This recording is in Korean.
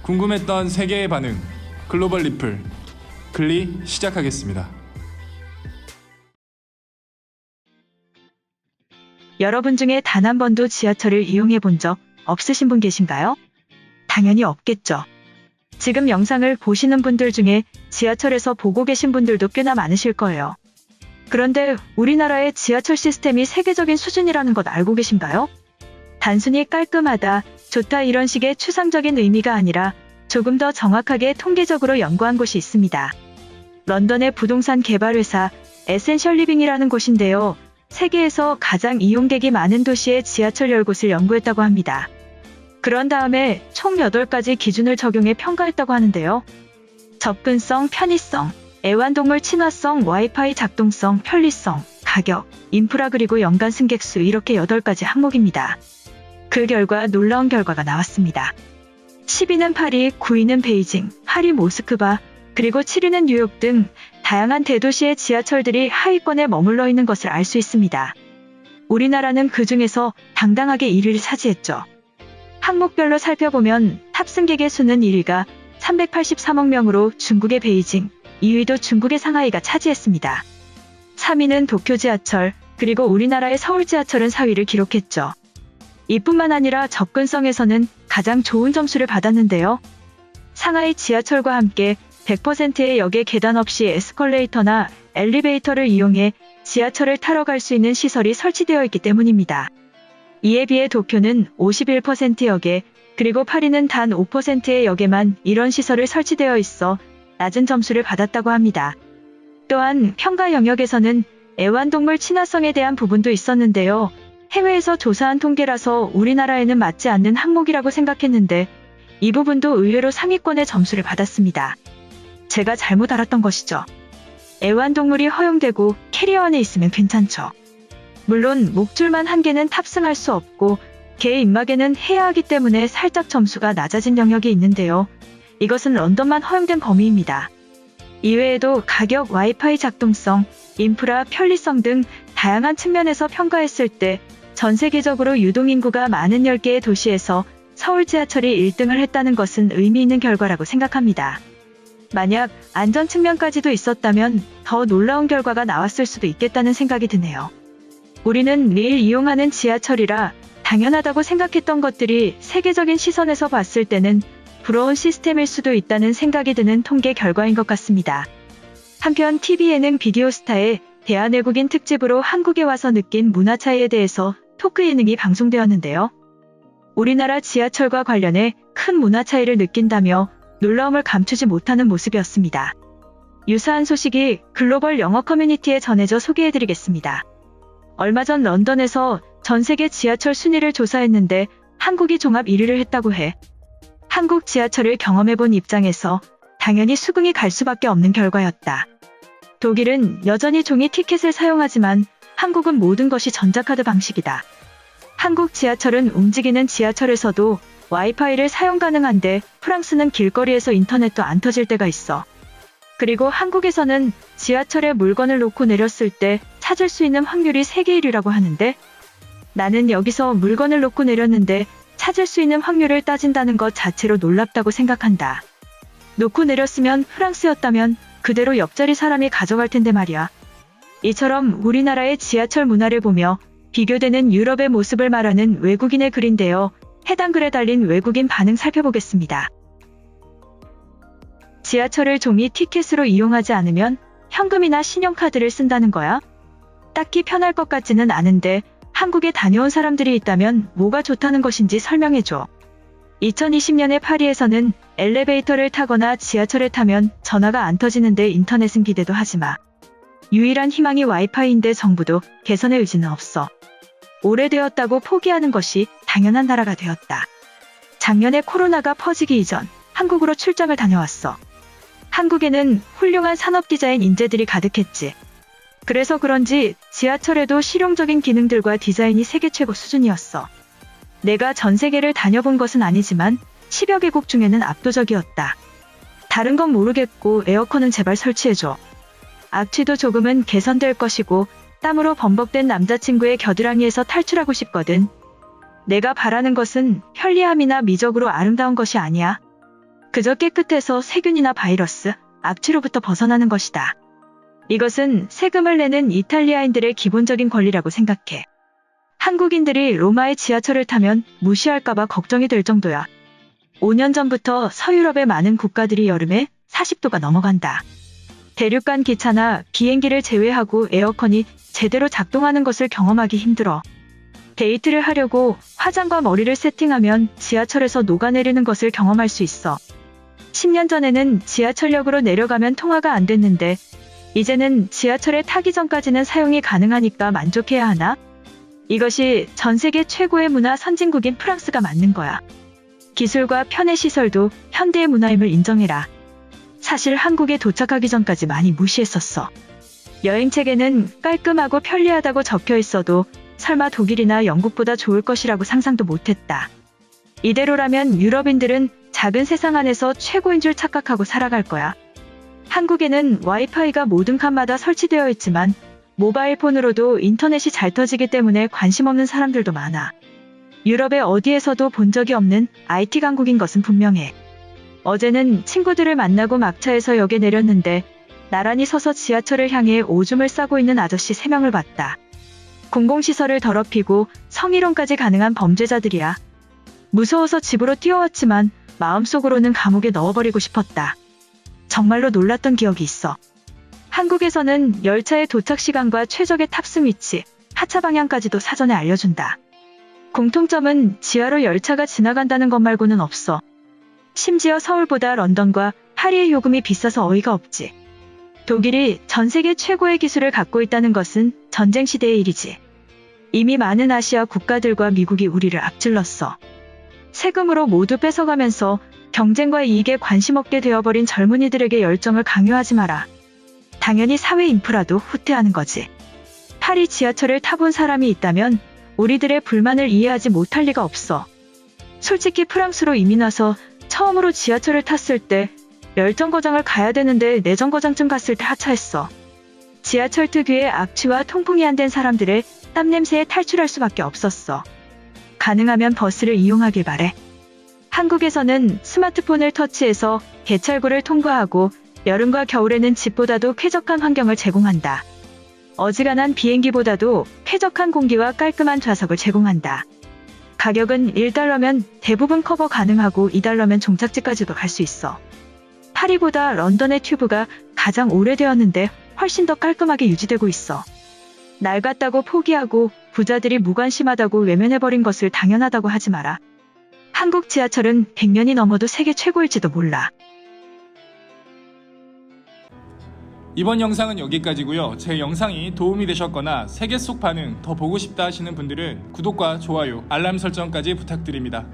궁금했던 세계의 반응, 글로벌 리플, 글리 시작하겠습니다. 여러분 중에 단 한 번도 지하철을 이용해 본 적 없으신 분 계신가요? 당연히 없겠죠. 지금 영상을 보시는 분들 중에 지하철에서 보고 계신 분들도 꽤나 많으실 거예요. 그런데 우리나라의 지하철 시스템이 세계적인 수준이라는 것 알고 계신가요? 단순히 깔끔하다, 좋다 이런 식의 추상적인 의미가 아니라 조금 더 정확하게 통계적으로 연구한 곳이 있습니다. 런던의 부동산 개발 회사 에센셜 리빙이라는 곳인데요. 세계에서 가장 이용객이 많은 도시의 지하철 10곳을 연구했다고 합니다. 그런 다음에 총 8가지 기준을 적용해 평가했다고 하는데요. 접근성, 편의성, 애완동물 친화성, 와이파이 작동성, 편리성, 가격, 인프라 그리고 연간 승객 수 이렇게 8가지 항목입니다. 그 결과 놀라운 결과가 나왔습니다. 10위는 파리, 9위는 베이징, 8위 모스크바, 그리고 7위는 뉴욕 등 다양한 대도시의 지하철들이 하위권에 머물러 있는 것을 알 수 있습니다. 우리나라는 그 중에서 당당하게 1위를 차지했죠. 항목별로 살펴보면 탑승객의 수는 1위가 383억 명으로 중국의 베이징, 2위도 중국의 상하이가 차지했습니다. 3위는 도쿄 지하철, 그리고 우리나라의 서울 지하철은 4위를 기록했죠. 이뿐만 아니라 접근성에서는 가장 좋은 점수를 받았는데요. 상하이 지하철과 함께 100%의 역에 계단 없이 에스컬레이터나 엘리베이터를 이용해 지하철을 타러 갈 수 있는 시설이 설치되어 있기 때문입니다. 이에 비해 도쿄는 51% 역에, 그리고 파리는 단 5%의 역에만 이런 시설을 설치되어 있어 낮은 점수를 받았다고 합니다. 또한 평가 영역에서는 애완동물 친화성에 대한 부분도 있었는데요. 해외에서 조사한 통계라서 우리나라에는 맞지 않는 항목이라고 생각했는데 이 부분도 의외로 상위권의 점수를 받았습니다. 제가 잘못 알았던 것이죠. 애완동물이 허용되고 캐리어 안에 있으면 괜찮죠. 물론 목줄만 한 개는 탑승할 수 없고 개 입막에는 해야 하기 때문에 살짝 점수가 낮아진 영역이 있는데요. 이것은 런던만 허용된 범위입니다. 이외에도 가격, 와이파이 작동성, 인프라, 편리성 등 다양한 측면에서 평가했을 때 전 세계적으로 유동인구가 많은 10개의 도시에서 서울 지하철이 1등을 했다는 것은 의미 있는 결과라고 생각합니다. 만약 안전 측면까지도 있었다면 더 놀라운 결과가 나왔을 수도 있겠다는 생각이 드네요. 우리는 매일 이용하는 지하철이라 당연하다고 생각했던 것들이 세계적인 시선에서 봤을 때는 부러운 시스템일 수도 있다는 생각이 드는 통계 결과인 것 같습니다. 한편 TV 예능 비디오스타의 대한외국인 특집으로 한국에 와서 느낀 문화 차이에 대해서 토크 예능이 방송되었는데요. 우리나라 지하철과 관련해 큰 문화 차이를 느낀다며 놀라움을 감추지 못하는 모습이었습니다. 유사한 소식이 글로벌 영어 커뮤니티에 전해져 소개해드리겠습니다. 얼마 전 런던에서 전 세계 지하철 순위를 조사했는데 한국이 종합 1위를 했다고 해. 한국 지하철을 경험해본 입장에서 당연히 수긍이 갈 수밖에 없는 결과였다. 독일은 여전히 종이 티켓을 사용하지만 한국은 모든 것이 전자카드 방식이다. 한국 지하철은 움직이는 지하철에서도 와이파이를 사용 가능한데 프랑스는 길거리에서 인터넷도 안 터질 때가 있어. 그리고 한국에서는 지하철에 물건을 놓고 내렸을 때 찾을 수 있는 확률이 세계 1위라고 하는데 나는 여기서 물건을 놓고 내렸는데 찾을 수 있는 확률을 따진다는 것 자체로 놀랍다고 생각한다. 놓고 내렸으면 프랑스였다면 그대로 옆자리 사람이 가져갈 텐데 말이야. 이처럼 우리나라의 지하철 문화를 보며 비교되는 유럽의 모습을 말하는 외국인의 글인데요. 해당 글에 달린 외국인 반응 살펴보겠습니다. 지하철을 종이 티켓으로 이용하지 않으면 현금이나 신용카드를 쓴다는 거야? 딱히 편할 것 같지는 않은데 한국에 다녀온 사람들이 있다면 뭐가 좋다는 것인지 설명해줘. 2020년에 파리에서는 엘리베이터를 타거나 지하철을 타면 전화가 안 터지는데 인터넷은 기대도 하지 마. 유일한 희망이 와이파이인데 정부도 개선의 의지는 없어. 오래되었다고 포기하는 것이 당연한 나라가 되었다. 작년에 코로나가 퍼지기 이전 한국으로 출장을 다녀왔어. 한국에는 훌륭한 산업디자인 인재들이 가득했지. 그래서 그런지 지하철에도 실용적인 기능들과 디자인이 세계 최고 수준이었어. 내가 전 세계를 다녀본 것은 아니지만 10여 개국 중에는 압도적이었다. 다른 건 모르겠고 에어컨은 제발 설치해줘. 악취도 조금은 개선될 것이고 땀으로 범벅된 남자친구의 겨드랑이에서 탈출하고 싶거든. 내가 바라는 것은 편리함이나 미적으로 아름다운 것이 아니야. 그저 깨끗해서 세균이나 바이러스, 악취로부터 벗어나는 것이다. 이것은 세금을 내는 이탈리아인들의 기본적인 권리라고 생각해. 한국인들이 로마의 지하철을 타면 무시할까봐 걱정이 될 정도야. 5년 전부터 서유럽의 많은 국가들이 여름에 40도가 넘어간다. 대륙간 기차나 비행기를 제외하고 에어컨이 제대로 작동하는 것을 경험하기 힘들어. 데이트를 하려고 화장과 머리를 세팅하면 지하철에서 녹아내리는 것을 경험할 수 있어. 10년 전에는 지하철역으로 내려가면 통화가 안 됐는데 이제는 지하철에 타기 전까지는 사용이 가능하니까 만족해야 하나? 이것이 전 세계 최고의 문화 선진국인 프랑스가 맞는 거야. 기술과 편의시설도 현대의 문화임을 인정해라. 사실 한국에 도착하기 전까지 많이 무시했었어. 여행책에는 깔끔하고 편리하다고 적혀 있어도 설마 독일이나 영국보다 좋을 것이라고 상상도 못했다. 이대로라면 유럽인들은 작은 세상 안에서 최고인 줄 착각하고 살아갈 거야. 한국에는 와이파이가 모든 칸마다 설치되어 있지만 모바일 폰으로도 인터넷이 잘 터지기 때문에 관심 없는 사람들도 많아. 유럽의 어디에서도 본 적이 없는 IT 강국인 것은 분명해. 어제는 친구들을 만나고 막차에서 역에 내렸는데 나란히 서서 지하철을 향해 오줌을 싸고 있는 아저씨 3명을 봤다. 공공시설을 더럽히고 성희롱까지 가능한 범죄자들이야. 무서워서 집으로 뛰어왔지만 마음속으로는 감옥에 넣어버리고 싶었다. 정말로 놀랐던 기억이 있어. 한국에서는 열차의 도착 시간과 최적의 탑승 위치, 하차 방향까지도 사전에 알려준다. 공통점은 지하로 열차가 지나간다는 것 말고는 없어. 심지어 서울보다 런던과 파리의 요금이 비싸서 어이가 없지. 독일이 전 세계 최고의 기술을 갖고 있다는 것은 전쟁 시대의 일이지. 이미 많은 아시아 국가들과 미국이 우리를 앞질렀어. 세금으로 모두 뺏어가면서 경쟁과 이익에 관심 없게 되어버린 젊은이들에게 열정을 강요하지 마라. 당연히 사회 인프라도 후퇴하는 거지. 파리 지하철을 타본 사람이 있다면 우리들의 불만을 이해하지 못할 리가 없어. 솔직히 프랑스로 이민 와서 처음으로 지하철을 탔을 때 열정거장을 가야 되는데 내정거장쯤 갔을 때 하차했어. 지하철 특유의 악취와 통풍이 안 된 사람들의 땀냄새에 탈출할 수밖에 없었어. 가능하면 버스를 이용하길 바래. 한국에서는 스마트폰을 터치해서 개찰구를 통과하고 여름과 겨울에는 집보다도 쾌적한 환경을 제공한다. 어지간한 비행기보다도 쾌적한 공기와 깔끔한 좌석을 제공한다. 가격은 1달러면 대부분 커버 가능하고 2달러면 종착지까지도 갈 수 있어. 파리보다 런던의 튜브가 가장 오래되었는데 훨씬 더 깔끔하게 유지되고 있어. 낡았다고 포기하고 부자들이 무관심하다고 외면해버린 것을 당연하다고 하지 마라. 한국 지하철은 100년이 넘어도 세계 최고일지도 몰라. 이번 영상은 여기까지고요. 제 영상이 도움이 되셨거나 세계 속 반응 더 보고 싶다 하시는 분들은 구독과 좋아요, 알람 설정까지 부탁드립니다.